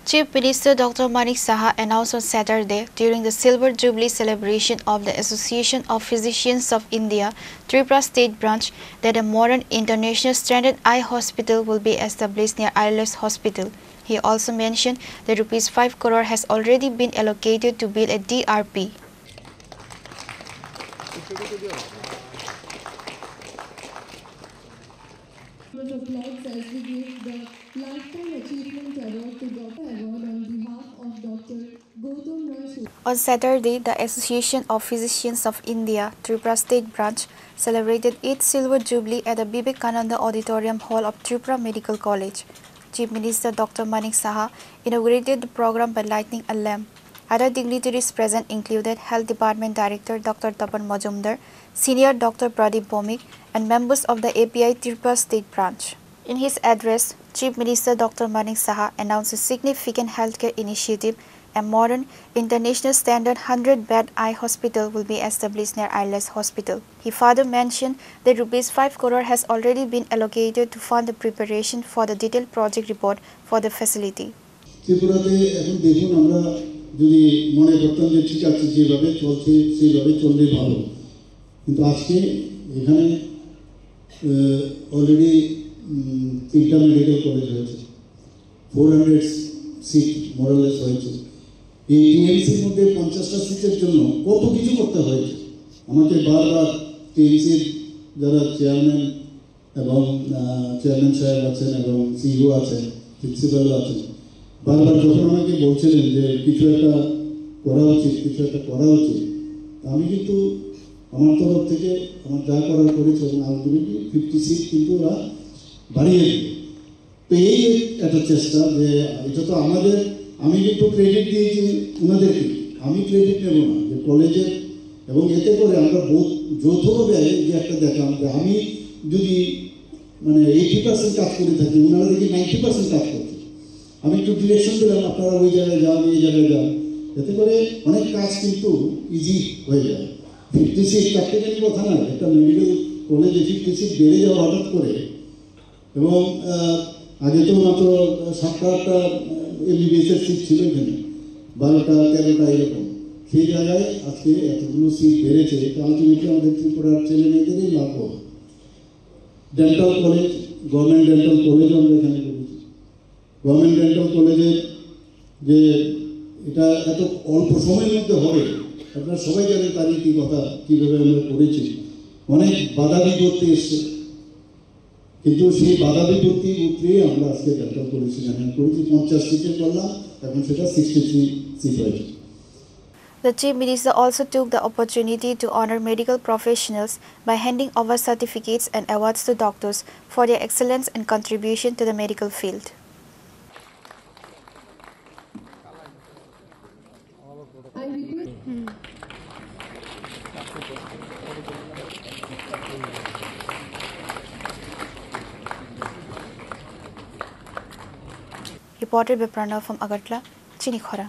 Chief Minister Dr. Manik Saha announced on Saturday during the Silver Jubilee celebration of the Association of Physicians of India, Tripura State Branch, that a modern international standard eye hospital will be established near ILS Hospital. He also mentioned that ₹5 crore has already been allocated to build a DRP. On Saturday, the Association of Physicians of India, Tripura State Branch, celebrated its Silver Jubilee at the Vivekananda Auditorium Hall of Tripura Medical College. Chief Minister Dr. Manik Saha inaugurated the program by lighting a lamp. Other dignitaries present included Health Department Director Dr. Tapan Majumdar, Senior Dr. Pradeep Bhomik, and members of the API Tripura State Branch. In his address, Chief Minister Dr. Manik Saha announced a significant healthcare initiative. A modern, international standard 100-bed eye hospital will be established near ILS Hospital. He further mentioned that ₹5 crore has already been allocated to fund the preparation for the detailed project report for the facility. যদি মনে করতাম যে ঠিক আছে যেভাবে চলছে সেইভাবে চললে ভালো, কিন্তু আজকে এখানে অলরেডি 3টা মেডিকেল কলেজ হয়েছে, 400 সিট মোরালেস হয়েছে। এই টিএমসির মধ্যে 50টা সিটের জন্য কত কিছু করতে হয়েছে। আমাকে বারবার টিএমসির যারা চেয়ারম্যান এবং চেয়ারম্যান সাহেব আছেন এবং সিইও আছেন, প্রিন্সিপাল আছেন, বারবার যখন আমাকে বলছিলেন যে কিছু একটা করা উচিত, আমি কিন্তু আমার তরফ থেকে আমার যা করার করেছি এবং আলটিমেটলি 50 সিট কিন্তু ওরা বাড়িয়ে দেবে। তো এই একটা চেষ্টা যে এটা তো আমাদের, আমি কিন্তু ক্রেডিট দিয়েছি ওনাদেরকে, আমি ক্রেডিট নেব না যে কলেজের, এবং এতে করে আমরা যৌথভাবে যে একটা দেখলাম যে আমি যদি 80% কাজ করে থাকি, ওনারা দেখি 90% কাজ করছে। আমি একটু ডিরেকশন দিলাম, আপনারা ওই জায়গায় যান, এই জায়গায় যান, এতে করে অনেক কাজ কিন্তু ইজি হয়ে যায়। 50 সিট প্র্যাকটিক্যালি কথা না, একটা মেডিকেল কলেজে 50 সিট বেড়ে যাওয়া হঠাৎ করে, এবং আগে তো মাত্র 7টা এমবিবিএসের সিট ছিল এখানে, 12টা 13টা এরকম, সেই জায়গায় আজকে এতগুলো সিট বেড়েছে। এটা আলটিমেটলি আমাদের ত্রিপুরার ছেলে মেয়েদেরই লাভ হবে। ডেন্টাল কলেজ, গভর্নমেন্ট ডেন্টাল কলেজও আমরা এখানে করেছি। গভর্নমেন্ট ডেন্টাল কলেজে যে এটা এত অল্প সময়ের মধ্যে হবে, আপনারা সবাই জানেন তারই কী কথা, কীভাবে আমরা করেছি। অনেক বাধা বিপত্তি এসছে, কিন্তু সেই বাধা বিপত্তি উঠে আমরা আজকে ডেন্টাল করেছি, 50 সিটের করলাম, এখন সেটা 63 সিট হয়েছে। The Chief Minister also took the opportunity to honor medical professionals by handing over certificates and awards to doctors for their excellence and contribution to the medical field. Reported by Pranav from Agartala, Chinikhara.